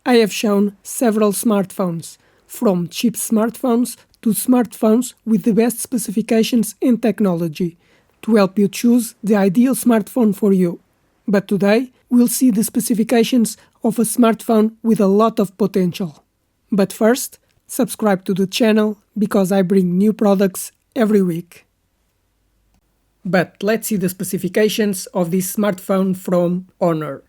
I have shown several smartphones, from cheap smartphones to smartphones with the best specifications and technology, to help you choose the ideal smartphone for you. But today, we'll see the specifications of a smartphone with a lot of potential. But first, subscribe to the channel because I bring new products every week. But let's see the specifications of this smartphone from Honor.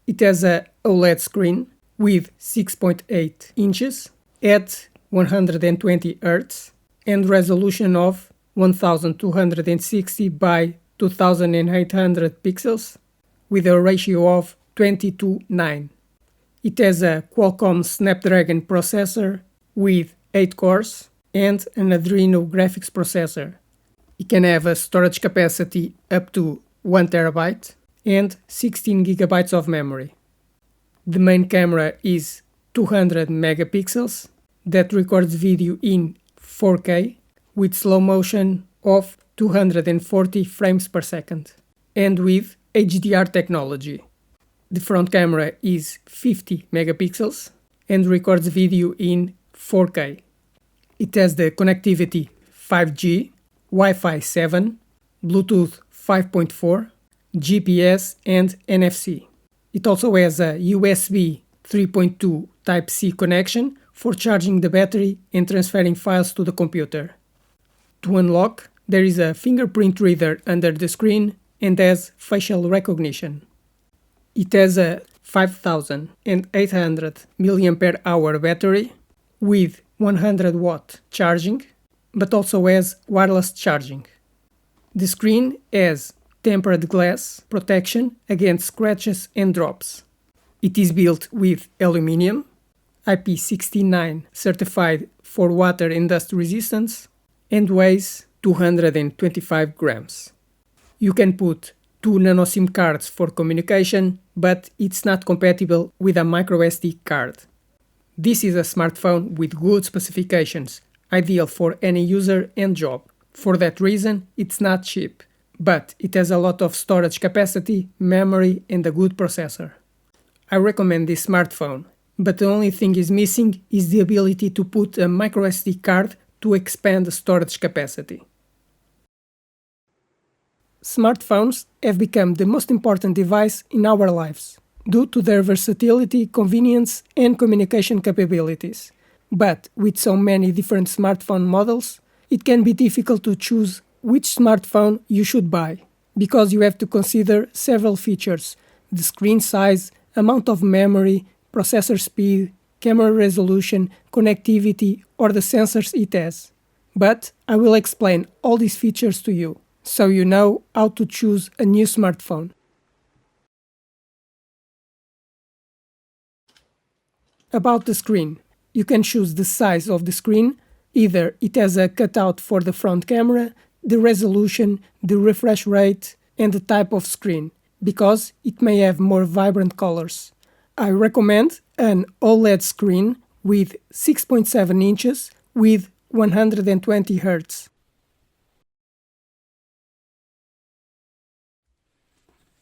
It has a OLED screen with 6.8 inches at 120 Hz and resolution of 1260 by 2800 pixels with a ratio of 20:9. It has a Qualcomm Snapdragon processor with 8 cores and an Adreno graphics processor. It can have a storage capacity up to 1 TB and 16 GB of memory. The main camera is 200 megapixels that records video in 4K with slow motion of 240 frames per second and with HDR technology. The front camera is 50 megapixels and records video in 4K. It has the connectivity 5G, Wi-Fi 7, Bluetooth 5.4, GPS and NFC. It also has a USB 3.2 Type-C connection for charging the battery and transferring files to the computer. To unlock, there is a fingerprint reader under the screen and has facial recognition. It has a 5800 mAh battery with 100 watt charging, but also has wireless charging. The screen has tempered glass protection against scratches and drops. It is built with aluminium, IP69 certified for water and dust resistance, and weighs 225 grams. You can put 2 nano SIM cards for communication, but it's not compatible with a microSD card. This is a smartphone with good specifications, ideal for any user and job. For that reason, it's not cheap, but it has a lot of storage capacity, memory and a good processor. I recommend this smartphone, but the only thing is missing is the ability to put a microSD card to expand the storage capacity. Smartphones have become the most important device in our lives, due to their versatility, convenience and communication capabilities. But with so many different smartphone models, it can be difficult to choose which smartphone you should buy, because you have to consider several features: the screen size, amount of memory, processor speed, camera resolution, connectivity, or the sensors it has. But I will explain all these features to you, so you know how to choose a new smartphone. About the screen, you can choose the size of the screen. Either it has a cutout for the front camera, the resolution, the refresh rate, and the type of screen, because it may have more vibrant colors. I recommend an OLED screen with 6.7 inches with 120 Hz.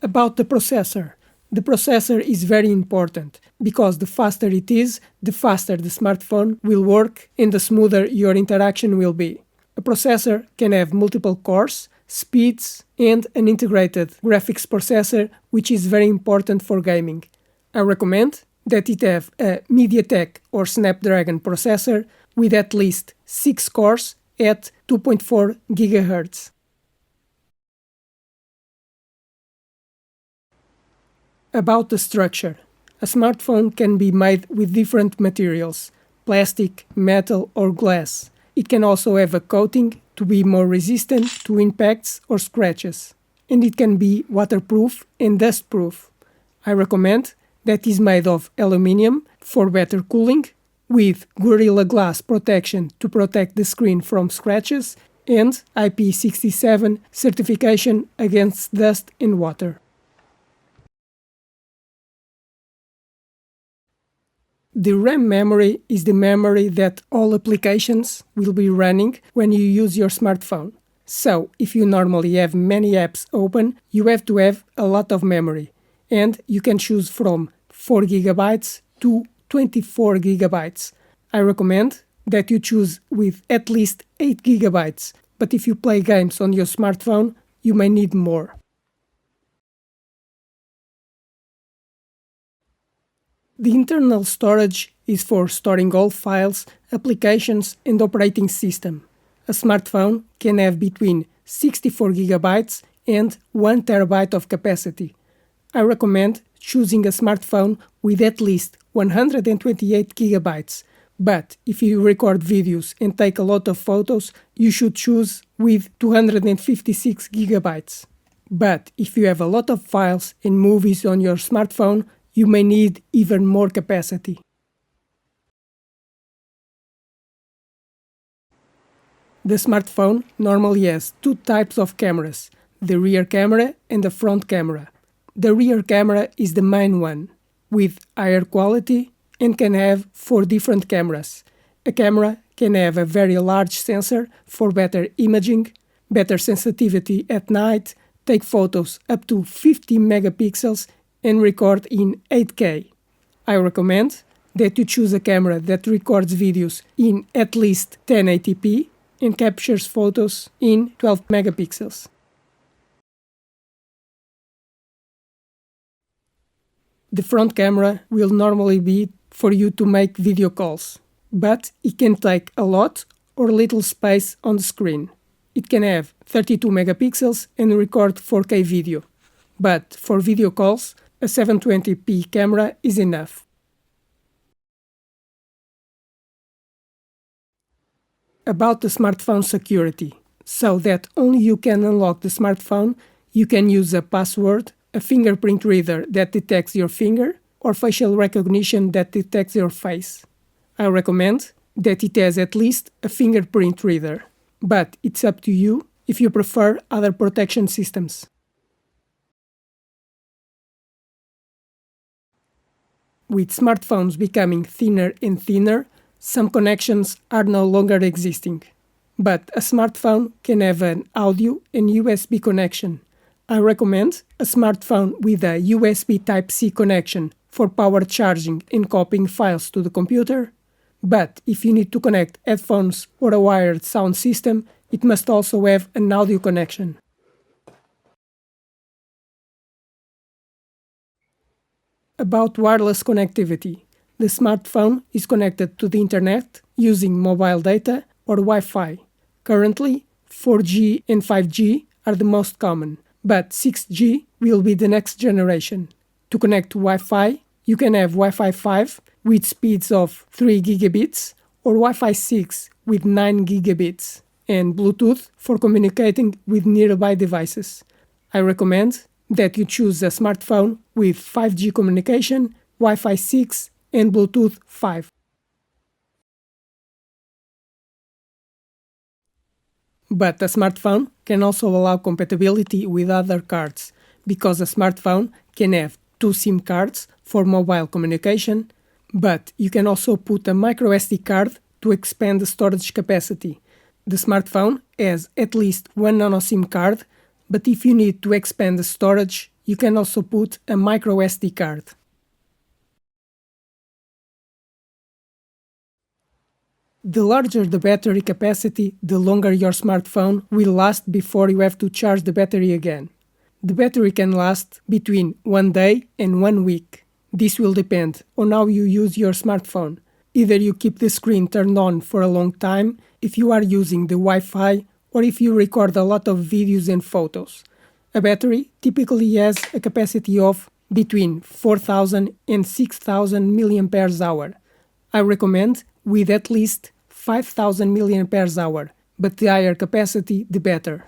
About the processor. The processor is very important, because the faster it is, the faster the smartphone will work and the smoother your interaction will be. A processor can have multiple cores, speeds, and an integrated graphics processor, which is very important for gaming. I recommend that it have a MediaTek or Snapdragon processor with at least 6 cores at 2.4 GHz. About the structure. A smartphone can be made with different materials: plastic, metal or glass. It can also have a coating to be more resistant to impacts or scratches. And it can be waterproof and dustproof. I recommend that is made of aluminium for better cooling, with Gorilla Glass protection to protect the screen from scratches, and IP67 certification against dust and water. The RAM memory is the memory that all applications will be running when you use your smartphone. So, if you normally have many apps open, you have to have a lot of memory, and you can choose from 4 GB to 24 gigabytes. I recommend that you choose with at least 8 gigabytes, but if you play games on your smartphone, you may need more. The internal storage is for storing all files, applications, and operating system. A smartphone can have between 64 gigabytes and 1 terabyte of capacity. I recommend choosing a smartphone with at least 128 gigabytes, but if you record videos and take a lot of photos, you should choose with 256 gigabytes. But if you have a lot of files and movies on your smartphone, you may need even more capacity. The smartphone normally has two types of cameras, the rear camera and the front camera. The rear camera is the main one, with higher quality and can have 4 different cameras. A camera can have a very large sensor for better imaging, better sensitivity at night, take photos up to 50 megapixels, and record in 8K. I recommend that you choose a camera that records videos in at least 1080p and captures photos in 12 megapixels. The front camera will normally be for you to make video calls, but it can take a lot or little space on the screen. It can have 32 megapixels and record 4K video, but for video calls, a 720p camera is enough. About the smartphone security, so that only you can unlock the smartphone, you can use a password, a fingerprint reader that detects your finger, or facial recognition that detects your face. I recommend that it has at least a fingerprint reader, but it's up to you if you prefer other protection systems. With smartphones becoming thinner and thinner, some connections are no longer existing. But a smartphone can have an audio and USB connection. I recommend a smartphone with a USB Type-C connection for power charging and copying files to the computer. But if you need to connect headphones or a wired sound system, it must also have an audio connection. About wireless connectivity, the smartphone is connected to the internet using mobile data or Wi-Fi. Currently, 4G and 5G are the most common, but 6G will be the next generation. To connect to Wi-Fi, you can have Wi-Fi 5 with speeds of 3 gigabits or Wi-Fi 6 with 9 gigabits, and Bluetooth for communicating with nearby devices. I recommend that you choose a smartphone with 5G communication, Wi-Fi 6, and Bluetooth 5. But a smartphone can also allow compatibility with other cards, because a smartphone can have 2 SIM cards for mobile communication, but you can also put a microSD card to expand the storage capacity. The smartphone has at least 1 nano SIM card, but if you need to expand the storage, you can also put a microSD card. The larger the battery capacity, the longer your smartphone will last before you have to charge the battery again. The battery can last between 1 day and 1 week. This will depend on how you use your smartphone. Either you keep the screen turned on for a long time if you are using the Wi-Fi, or if you record a lot of videos and photos. A battery typically has a capacity of between 4,000 and 6,000 mAh. I recommend with at least 5,000 mAh, but the higher capacity, the better.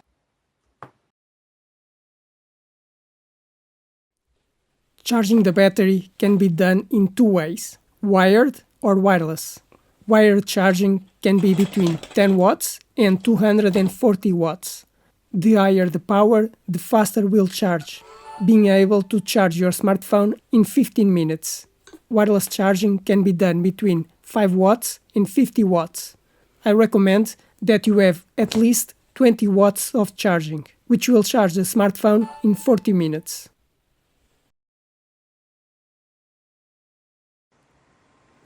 Charging the battery can be done in 2 ways, wired or wireless. Wired charging can be between 10 watts and 240 watts. The higher the power, the faster will charge, being able to charge your smartphone in 15 minutes. Wireless charging can be done between 5 watts and 50 watts. I recommend that you have at least 20 watts of charging, which will charge the smartphone in 40 minutes.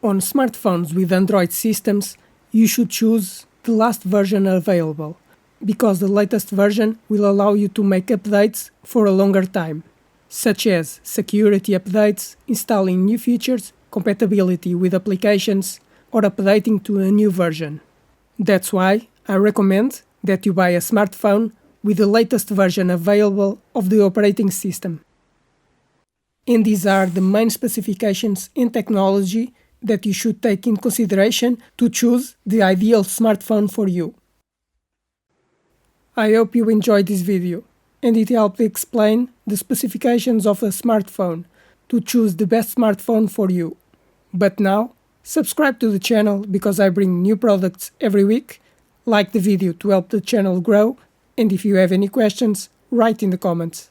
On smartphones with Android systems, you should choose the last version available, because the latest version will allow you to make updates for a longer time, such as security updates, installing new features, compatibility with applications, or updating to a new version. That's why I recommend that you buy a smartphone with the latest version available of the operating system. And these are the main specifications and technology that you should take in consideration to choose the ideal smartphone for you. I hope you enjoyed this video and it helped explain the specifications of a smartphone to choose the best smartphone for you. But now, subscribe to the channel because I bring new products every week, like the video to help the channel grow, and if you have any questions, write in the comments.